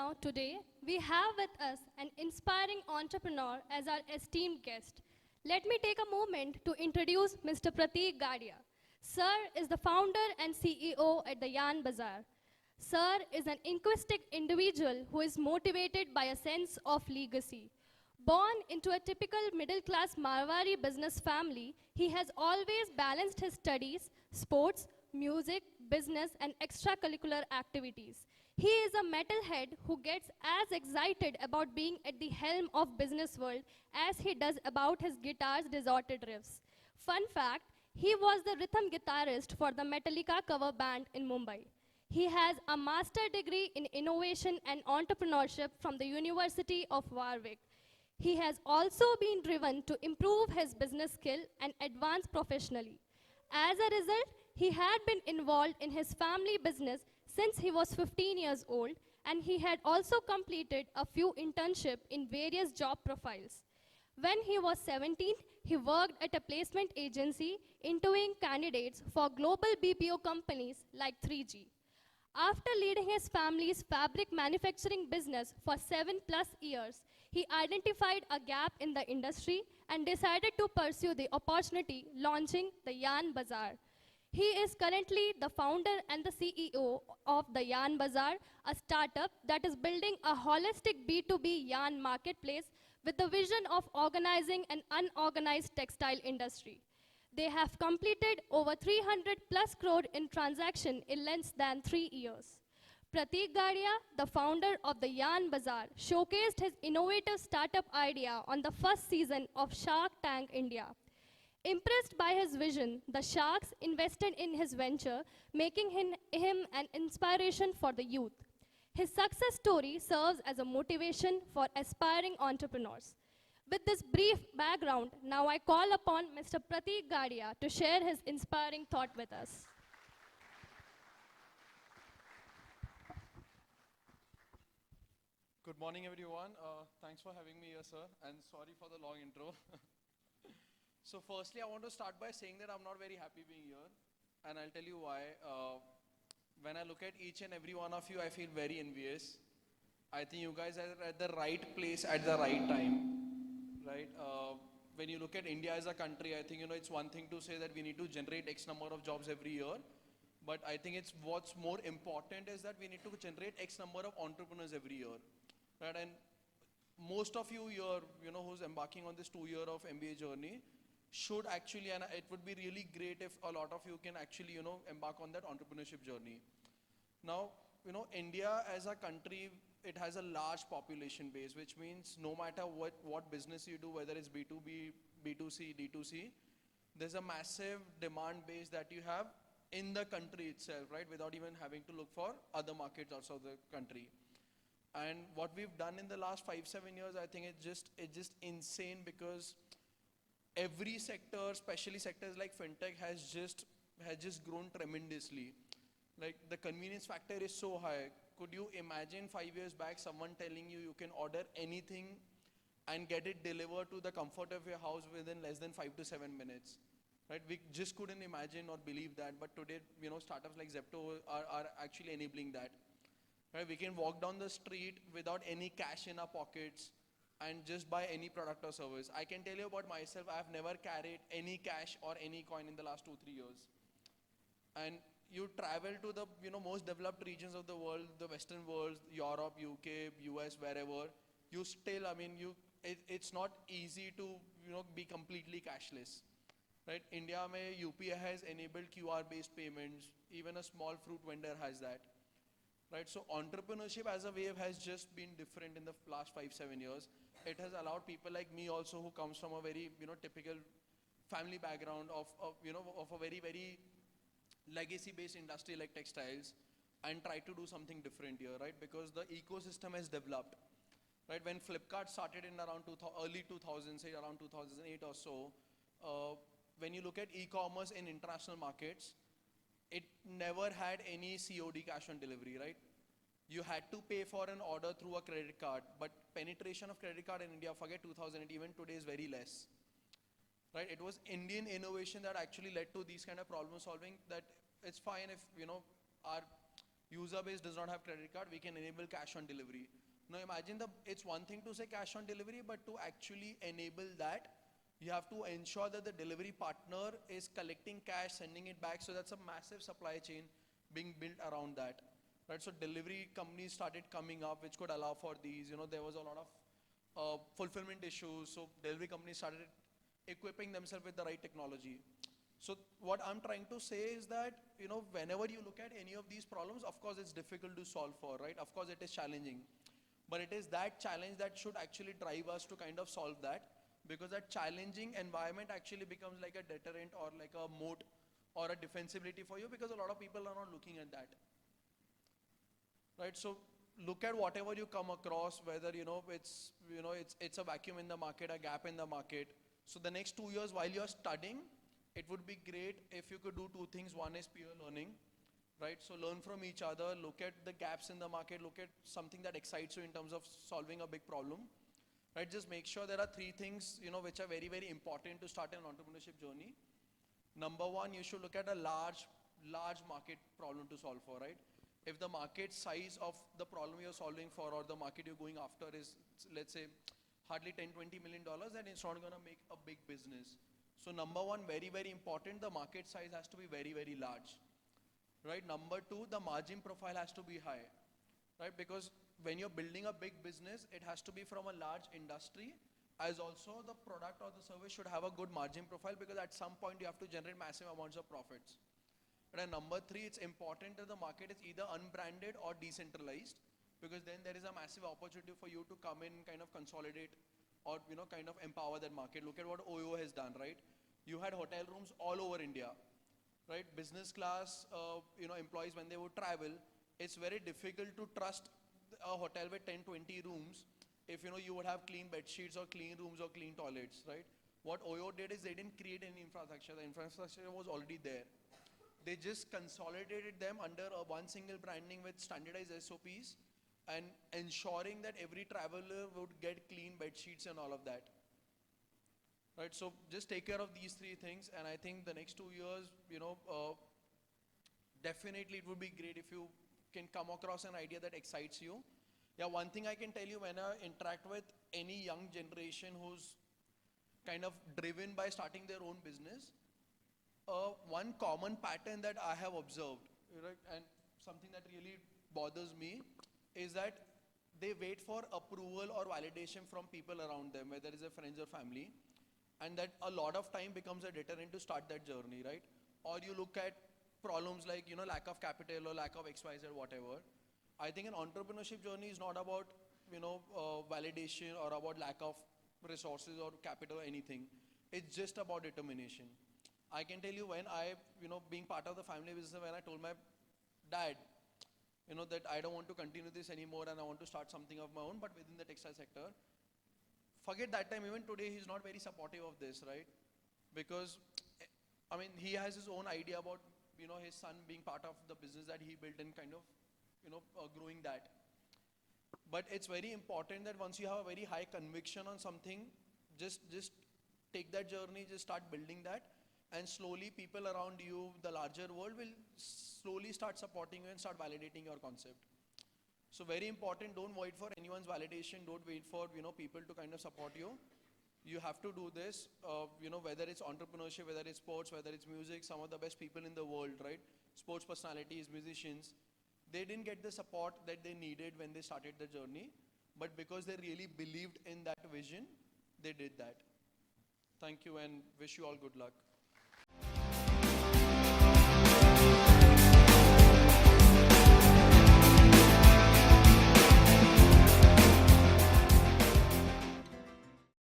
Now today, we have with us an inspiring entrepreneur as our esteemed guest. Let me take a moment to introduce Mr. Pratik Gadia. Sir is the founder and CEO at the Yarn Bazaar. Sir is an inquisitive individual who is motivated by a sense of legacy. Born into a typical middle-class Marwari business family, he has always balanced his studies, sports, music, business, and extracurricular activities. He is a metalhead who gets as excited about being at the helm of business world as he does about his guitar's distorted riffs. Fun fact, he was the rhythm guitarist for the Metallica cover band in Mumbai. He has a master's degree in innovation and entrepreneurship from the University of Warwick. He has also been driven to improve his business skill and advance professionally. As a result, he had been involved in his family business since he was 15 years old, and he had also completed a few internships in various job profiles. When he was 17, he worked at a placement agency interviewing candidates for global BPO companies like 3G. After leading his family's fabric manufacturing business for 7+ years, he identified a gap in the industry and decided to pursue the opportunity, launching the Yarn Bazaar. He is currently the founder and the CEO of the Yarn Bazaar, a startup that is building a holistic B2B yarn marketplace with the vision of organizing an unorganized textile industry. They have completed over 300+ crore in transaction in less than 3 years. Pratik Gadia, the founder of the Yarn Bazaar, showcased his innovative startup idea on the first season of Shark Tank India. Impressed by his vision, the Sharks invested in his venture, making him an inspiration for the youth. His success story serves as a motivation for aspiring entrepreneurs. With this brief background, now I call upon Mr. Pratik Gadia to share his inspiring thought with us. Good morning, everyone. Thanks for having me here, sir, and sorry for the long intro. So firstly, I want to start by saying that I'm not very happy being here, and I'll tell you why. When I look at each and every one of you, I feel very envious. I think you guys are at the right place at the right time, right? When you look at India as a country, I think, it's one thing to say that we need to generate X number of jobs every year, but I think what's more important is that we need to generate X number of entrepreneurs every year, right? And most of you here, who's embarking on this 2-year of MBA journey, should actually, and it would be really great if a lot of you can actually, embark on that entrepreneurship journey. Now, India as a country, it has a large population base, which means no matter what business you do, whether it's B2B, B2C, D2C, there's a massive demand base that you have in the country itself, right? Without even having to look for other markets outside the country. And what we've done in the last 5-7 years, I think it's just insane, because every sector, especially sectors like fintech, has just grown tremendously. Like, the convenience factor is so high. Could you imagine 5 years back someone telling you can order anything and get it delivered to the comfort of your house within less than 5 to 7 minutes? Right? We just couldn't imagine or believe that, but today, startups like Zepto are actually enabling that. Right? We can walk down the street without any cash in our pockets and just buy any product or service. I can tell you about myself, I have never carried any cash or any coin in the last 2-3 years. And you travel to the most developed regions of the world, the Western world, Europe, UK, US, wherever, you still, it's not easy to be completely cashless. Right? India UPI has enabled QR-based payments. Even a small fruit vendor has that. Right? So entrepreneurship as a wave has just been different in the last 5-7 years. It has allowed people like me also, who comes from a very typical family background of a very, very legacy-based industry like textiles, and try to do something different here, right? Because the ecosystem has developed. Right? When Flipkart started in around early 2000s, say around 2008 or so, when you look at e-commerce in international markets, it never had any COD, cash on delivery, right? You had to pay for an order through a credit card, but penetration of credit card in India, forget 2008, even today, is very less. Right? It was Indian innovation that actually led to these kind of problem solving, that it's fine if, our User base does not have credit card, we can enable cash on delivery. Now imagine it's one thing to say cash on delivery, but to actually enable that, you have to ensure that the delivery partner is collecting cash, sending it back. So that's a massive supply chain being built around that. Right, so delivery companies started coming up, which could allow for these. There was a lot of fulfillment issues, so delivery companies started equipping themselves with the right technology. So what I'm trying to say is that, whenever you look at any of these problems, of course it's difficult to solve for, right? Of course it is challenging, but it is that challenge that should actually drive us to kind of solve that, because that challenging environment actually becomes like a deterrent or like a moat or a defensibility for you, because a lot of people are not looking at that. Right, so look at whatever you come across, whether it's a vacuum in the market, a gap in the market. So the next 2 years while you're studying, it would be great if you could do two things. One is peer learning, right? So learn from each other, look at the gaps in the market, look at something that excites you in terms of solving a big problem, right? Just make sure there are three things, which are very, very important to start an entrepreneurship journey. Number one, you should look at a large market problem to solve for, right? If the market size of the problem you're solving for, or the market you're going after, is, let's say, hardly $10-20 million, then it's not going to make a big business. So number one, very, very important, the market size has to be very, very large, right? Number two, the margin profile has to be high, right? Because when you're building a big business, it has to be from a large industry, as also the product or the service should have a good margin profile, because at some point you have to generate massive amounts of profits. And number three, it's important that the market is either unbranded or decentralized, because then there is a massive opportunity for you to come in, kind of consolidate, or kind of empower that market. Look at what OYO has done, right? You had hotel rooms all over India, right? Business class, employees, when they would travel, it's very difficult to trust a hotel with 10-20 rooms if you would have clean bed sheets or clean rooms or clean toilets, right? What OYO did is they didn't create any infrastructure. The infrastructure was already there. They just consolidated them under one single branding with standardized SOPs, and ensuring that every traveler would get clean bed sheets and all of that. Right, so just take care of these three things, and I think the next 2 years, definitely it would be great if you can come across an idea that excites you. Yeah, one thing I can tell you, when I interact with any young generation who's kind of driven by starting their own business, one common pattern that I have observed, right, and something that really bothers me, is that they wait for approval or validation from people around them, whether it's their friends or family, and that a lot of time becomes a deterrent to start that journey, right? Or you look at problems like, lack of capital or lack of XYZ, whatever. I think an entrepreneurship journey is not about, validation or about lack of resources or capital or anything. It's just about determination. I can tell you, when I, being part of the family business, when I told my dad, that I don't want to continue this anymore and I want to start something of my own, but within the textile sector, forget that time, even today he's not very supportive of this, right? Because, I mean, he has his own idea about, his son being part of the business that he built and kind of, growing that. But it's very important that once you have a very high conviction on something, just take that journey, just start building that, and slowly people around you, the larger world, will slowly start supporting you and start validating your concept. So very important, don't wait for anyone's validation, don't wait for people to kind of support you. You have to do this, whether it's entrepreneurship, whether it's sports, whether it's music. Some of the best people in the world, right? Sports personalities, musicians, they didn't get the support that they needed when they started the journey, but because they really believed in that vision, they did that. Thank you, and wish you all good luck.